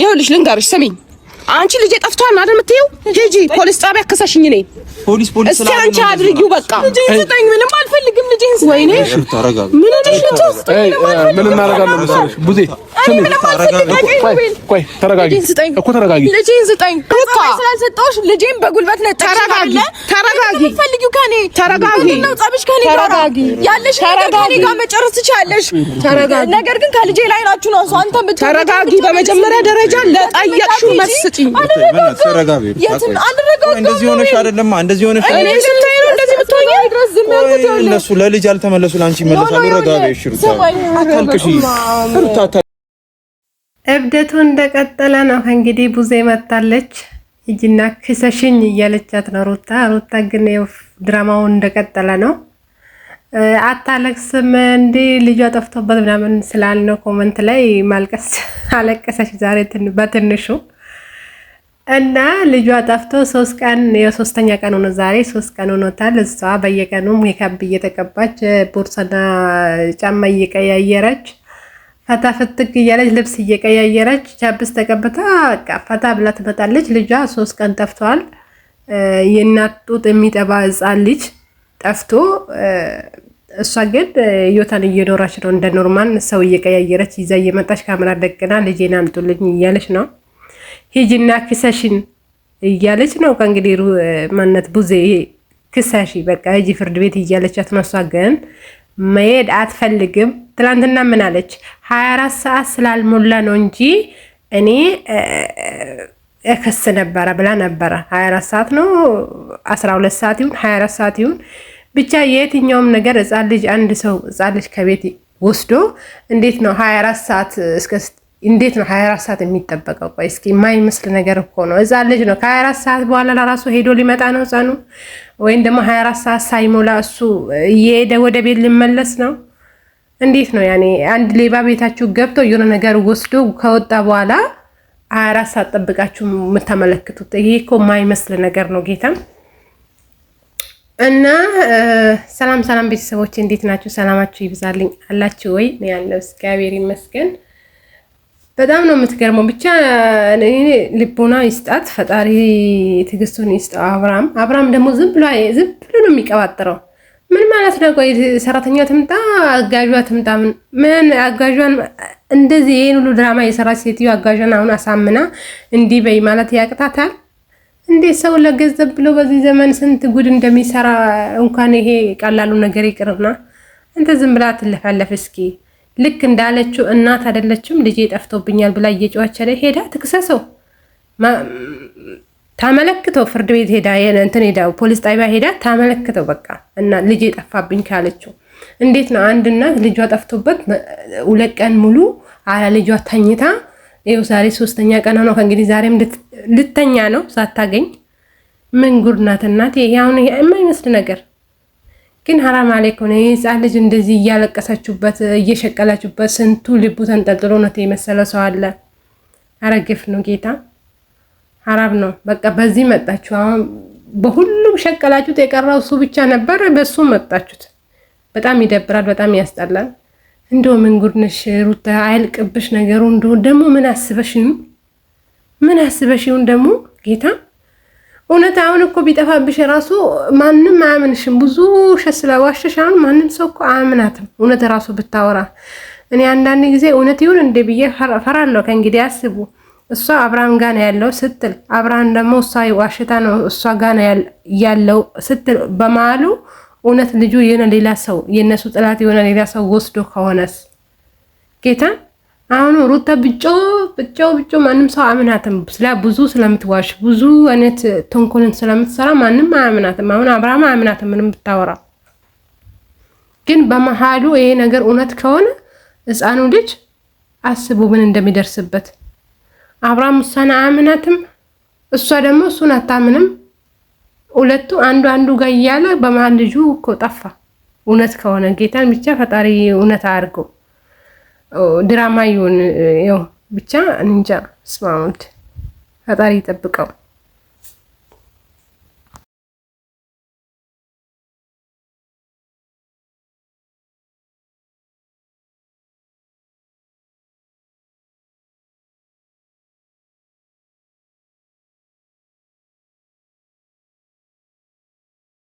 ይኸውልሽ ልንገርሽ ስሚኝ አንቺ ልጅ ጠፍቷል አይደል የምትይው ሂጂ ፖሊስ ጣቢያ ከሰሽኝ ነኝ ፖሊስ እስቲ አንቺ አድርጊው በቃ ልጄን ስጠኝ ምንም አልፈልግም ልጄን ስጠኝ ወይኔ ምን ምን እናደርጋለን መሰለሽ ቡዜ ቆይ ተረጋጊ እኮ ተረጋጊ ልጄን ስጠኝ እኮ ስላልሰጠሁሽ ልጄን በጉልበት ነው ተረጋጊ ፈልጊው ከኔ ተረጋጊ ነው ጻብሽ ከኔ ተረጋጊ ያለሽ ከኔ ጋር መጨረስ ትችያለሽ ተረጋጊ ነገር ግን ከልጄ ላይ ናችሁ ነው አንተ ተረጋጊ በመጀመሪያ ደረጃ ለጠየቅሽው መስጪኝ ተረጋጊ የትን አደረገው እንደዚህ ሆነሽ አይደለም እንደዚህ ሆነሽ እኔ ስታይ ነው እንደዚህ ብትሆኚ ድረስ ዝም ያልኩት ይኸውልህ እነሱ ለልጅ አልተመለሱ ላንቺ ይመለሳሉ ረጋቤ ሽሩታ አታልቅሺ ሩታ እብደቱ እንደቀጠለ ነው እንግዲህ ቡዜ መጣለች እጅና ክሰሽኝ እያለቻት ነው ሩታ ግን ድራማው እንደቀጠለ ነው አታለቅስም እንዴ ልጇ ጠፍቶበት ምናምን ስላልነው ኮሜንት ላይ ማልቀስ አለቀሰች ዛሬ በትንሹ እና ልጇ ጠፍቶ 3 ቀን የሶስተኛ ቀን ሆኖ ዛሬ 3 ቀን ሆኖታል እሷ በየቀኑ ሜካፕ እየተቀባች ቦርሳና ጫማ እየቀያየረች ፈታ ፍትክ እያለች ልብስ እየቀያየረች ቻፕስ ተቀብታ በቃ ፈታ ብላ ትመጣለች ልጇ 3 ቀን ጠፍቷል የእናት ጡት የሚጠባ ሕፃን ልጅ ጠፍቶ እሷ ግን ህይወቷን እየኖረች ነው እንደ ኖርማል ሰው እየቀያየረች ይዛ እየመጣች ካሜራ ደቅና ልጄን አምጡልኝ እያለች ነው ሂጂና ክሰሽን እያለች ነው ከእንግዲህ ማነት ቡዜ ክሰሺ በቃ ሂጂ ፍርድ ቤት እያለቻት ነው እሷ ግን መሄድ አትፈልግም ትላንትና ምን አለች 24 ሰዓት ስላልሞላ ነው እንጂ እኔ እከስ ነበረ ብላ ነበረ 24 ሰዓት ነው 12 ሰዓት ይሁን 24 ሰዓት ይሁን ብቻ የትኛውም ነገር ሕፃን ልጅ አንድ ሰው ሕፃን ልጅ ከቤት ወስዶ እንዴት ነው 24 ሰዓት እስከ እንዴት ነው 24 ሰዓት የሚጠበቀው ቆይ እስኪ የማይመስል ነገር እኮ ነው ሕፃን ልጅ ነው ከ24 ሰዓት በኋላ ለራሱ ሄዶ ሊመጣ ነው ሕፃኑ ወይም ደግሞ 24 ሰዓት ሳይሞላ እሱ እየሄደ ወደ ቤት ሊመለስ ነው እንዴት ነው ያኔ አንድ ሌባ ቤታችሁ ገብቶ የሆነ ነገር ወስዶ ከወጣ በኋላ 24 ሰዓት ጠብቃችሁ የምታመለክቱት ይሄ እኮ የማይመስል ነገር ነው ጌታ እና ሰላም ቤተሰቦች እንዴት ናችሁ ሰላማችሁ ይብዛልኝ አላችሁ ወይ ነው ያለው እግዚአብሔር ይመስገን በጣም ነው የምትገርመው ብቻ እኔ ልቦና ይስጣት ፈጣሪ ትግስቱን ይስጣው አብራም ደግሞ ዝም ብሎ ነው የሚቀባጥረው ምን ማለት ነው ቆይ ሰራተኛ ትምጣ አጋጇ ትምጣ ምን አጋጇን እንደዚህ ይሄን ሁሉ ድራማ የሰራች ሴትዮ አጋጇን አሁን አሳምና እንዲህ በይ ማለት ያቅታታል እንዴ ሰው ለገንዘብ ብሎ በዚህ ዘመን ስንት ጉድ እንደሚሰራ እንኳን ይሄ ቀላሉ ነገር ይቅርና እንተ ዝም ብላ ትለፋለፍ እስኪ ልክ እንዳለችው እናት አይደለችም ልጄ ጠፍቶብኛል ብላ እየጮኸች ሄዳ ትክሰሰው ታመለክተው ፍርድ ቤት ሄዳ እንትን ሄዳ ፖሊስ ጣቢያ ሄዳ ታመለክተው በቃ እና ልጄ ጠፋብኝ ካለችው እንዴት ነው አንድ እናት ልጇ ጠፍቶበት 2 ቀን ሙሉ አላ ልጇ ተኝታ ይኸው ዛሬ 3ኛ ቀን ነው ከእንግዲህ ዛሬም ልተኛ ነው ሳታገኝ ምን ጉድ ናት እናት ይሄ አሁን የማይመስል ነገር ግን ሐራም አለይኩም ነው ሕፃን ልጅ እንደዚህ እያለቀሰችበት እየሸቀላችበት ስንቱ ልቡ ተንጠልጥሎ ነው የመሰለው ሰው አለ አረግፍ ነው ጌታ ሐራም ነው በቃ በዚህ መጣችሁ አሁን በሁሉም ሸቀላችሁት የቀረው እሱ ብቻ ነበር በሱ መጣችሁት በጣም ይደብራል በጣም ያስጠላል እንደው ምን ጉድ ነሽ ሩታ አይልቅብሽ ነገሩ እንደው ደግሞ ምን አስበሽው ደግሞ ጌታ እውነት አሁን እኮ ቢጠፋብሽ ራሱ ማንንም አያምንሽም ብዙ ሸስላዋሽሽ አሁን ማንንም ሰው እኮ አያምናትም እውነት ራሱ ብታወራ እኔ አንዳንድ ጊዜ እውነት ይሁን እንደ ብዬ ፈራለሁ ከእንግዲህ አስቡ እሷ አብርሃም ጋር ነው ያለው ስትል አብርሃም ደግሞ እሷ ዋሽታ ነው እሷ ጋር ነው ያለው ስትል በመሃሉ እውነት ልጁ የሆነ ሌላ ሰው የነሱ ጥላት የሆነ ሌላ ሰው ወስዶ ከሆነስ ጌታ አሁን ሩታ ብጮ ማንም ሰው አምናትም ብዙ ስለምትዋሽ ብዙ አይነት ተንኮልን ስለምትሰራ ማንም አያምናትም አሁን አብርሃም አያምናትም ምንም ብታወራ ግን በመሃሉ ይሄ ነገር እውነት ከሆነ ሕፃኑ ልጅ አስቡ ምን እንደሚደርስበት አብርሃም እሷን አያምናትም እሷ ደግሞ እሱን አታምንም ሁለቱ አንዱ ጋር እያለ በመሃል ልጁ እኮ ጠፋ እውነት ከሆነ ጌታን ብቻ ፈጣሪ እውነት አድርገው ድራማ ይሁን ያው ብቻ እንጃ ስማውት ፈጣሪ ይጠብቀው